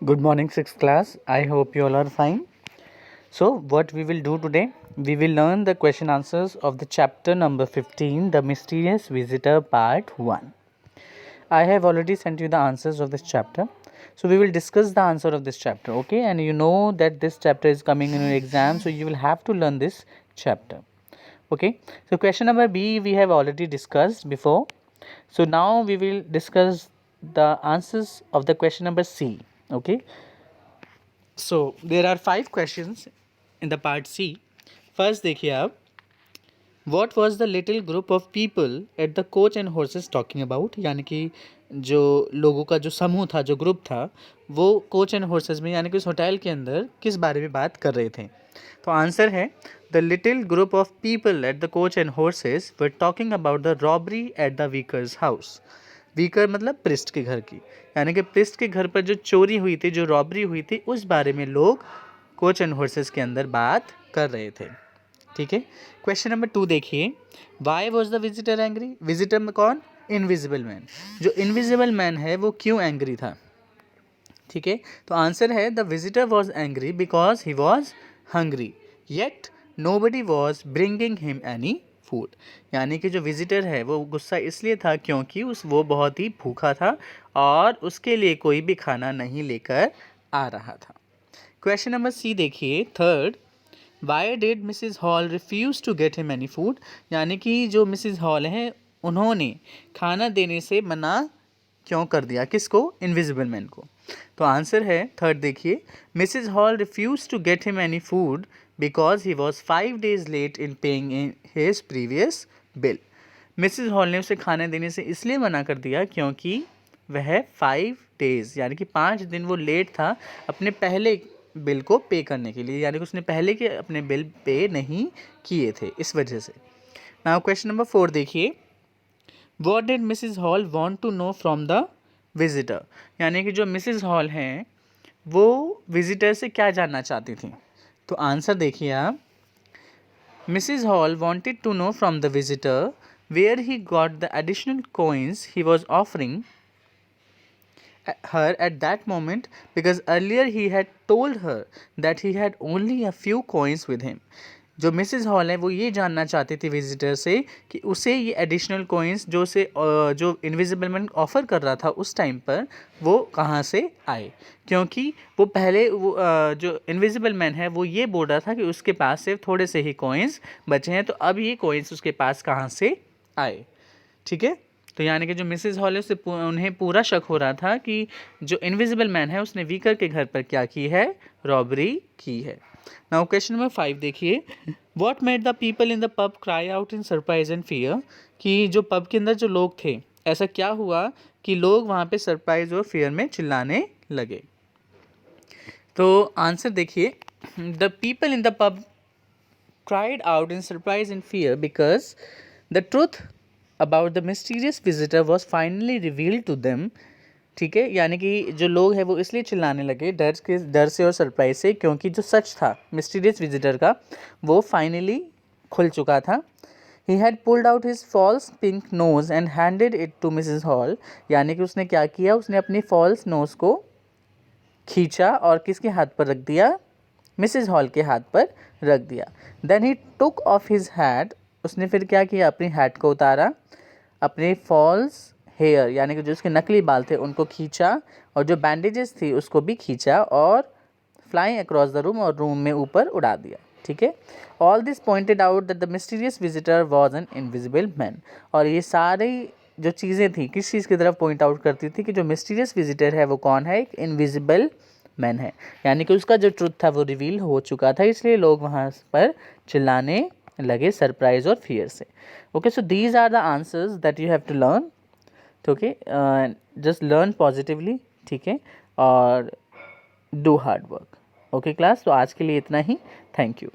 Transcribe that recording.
Good morning, sixth class. I hope you all are fine. So, what we will do today, we will learn the question answers of the chapter number 15, The Mysterious Visitor, Part 1. I have already sent you the answers of this chapter. So, we will discuss the answer of this chapter, okay? And you know that this chapter is coming in your exam, so you will have to learn this chapter, okay? So, question number B, we have already discussed before. So, now we will discuss the answers of the question number C, okay? So there are 5 questions in the part C. First देखिए आप, what was the little group of people at the coach and horses talking about, यानी कि जो लोगों का जो समूह था, जो ग्रुप था, वो कोच एंड हॉर्सेस में यानी कि उस होटल के अंदर किस बारे में बात कर रहे थे. तो आंसर है, the little group of people at the coach and horses were talking about the robbery at the weaver's house. Weaver मतलब पृष्ठ के घर की, यानी कि पृष्ठ के घर पर जो चोरी हुई थी, जो रॉबरी हुई थी, उस बारे में लोग कोच एंड हॉर्सेस के अंदर बात कर रहे थे. ठीक है. क्वेश्चन नंबर 2 देखिए, why was the visitor angry. Visitor में कौन? Invisible man. जो इनविजिबल मैन है वो क्यों एंग्री था? ठीक है. तो आंसर है, the visitor was angry because he was hungry yet nobody was bringing him any food. यानी कि जो विजिटर है वो गुस्सा इसलिए था क्योंकि वो बहुत ही भूखा था और उसके लिए कोई भी खाना नहीं लेकर आ रहा था. क्वेश्चन नंबर सी देखिए, third, why did Mrs Hall refuse to get him any food. यानी कि जो मिसिज हॉल हैं उन्होंने खाना देने से मना क्यों कर दिया? किसको? इनविजिबल मैन को. तो आंसर है थर्ड देखिए, Mrs Hall refuse to get him any food because he was 5 days late in paying his previous bill. Mrs Hall ने उसे खाने देने से इसलिए मना कर दिया क्योंकि वह 5 days यानी कि 5 दिन वो लेट था अपने पहले बिल को पे करने के लिए, यानी कि उसने पहले के अपने बिल पे नहीं किए थे, इस वजह से. नाउ क्वेश्चन नंबर 4 देखिए, What did Mrs. Hall want to know from the visitor. यानी कि जो मिसिज हॉल हैं वो विजिटर से क्या जानना चाहती थी? तो आंसर देखिए आप, Mrs hall wanted to know from the visitor where he got the additional coins he was offering her at that moment because earlier he had told her that he had only a few coins with him. जो Mrs hall है वो ये जानना चाहती थी visitor से कि उसे ये एडिशनल कॉइन्स जो इनविजिबल मैन ऑफ़र कर रहा था उस टाइम पर वो कहाँ से आए, क्योंकि वो पहले जो इनविजिबल मैन है वो ये बोल रहा था कि उसके पास सिर्फ थोड़े से ही कॉइन्स बचे हैं, तो अब ये कॉइन्स उसके पास कहाँ से आए. ठीक है. तो यानी कि जो मिसिज हॉल है उससे उन्हें पूरा शक हो रहा था कि जो इनविजिबल मैन है उसने वीकर के घर पर क्या की है? रॉबरी की है. नाउ क्वेश्चन नंबर 5 देखिए, what made the people in the pub cry out in surprise and fear. कि जो पब के अंदर जो लोग थे, ऐसा क्या हुआ कि लोग वहाँ पे सरप्राइज और फियर में चिल्लाने लगे? तो आंसर देखिए, the people in the pub cried out in surprise and fear because the truth about the mysterious visitor was finally revealed to them. ठीक है. यानी कि जो लोग हैं वो इसलिए चिल्लाने लगे डर से और सरप्राइज से क्योंकि जो सच था मिस्टीरियस विजिटर का वो फाइनली खुल चुका था. He had pulled out his false pink nose and handed it to Mrs Hall. यानी कि उसने क्या किया? उसने अपनी फॉल्स नोज को खींचा और किसके हाथ पर रख दिया? मिसिज हॉल के हाथ पर रख दिया. Then he took off his hat. उसने फिर क्या किया? अपनी हैट को उतारा, अपने फॉल्स हेयर यानी कि जो उसके नकली बाल थे उनको खींचा और जो बैंडेजेस थी उसको भी खींचा और फ्लाइंग अक्रॉस द रूम और रूम में ऊपर उड़ा दिया. ठीक है. All this pointed out that the mysterious visitor was an invisible man. और ये सारी जो चीज़ें थी किस चीज़ की तरफ पॉइंट आउट करती थी कि जो मिस्टीरियस विजिटर है वो कौन है? एक इनविजिबल मैन है. यानी कि उसका जो ट्रुथ था वो रिवील हो चुका था, इसलिए लोग वहाँ पर चिल्लाने लगे सरप्राइज और फियर से. Okay, so these are the answers that you have to learn. Okay, just learn positively. ठीक है, और do hard work. Okay class, तो आज के लिए इतना ही. Thank you.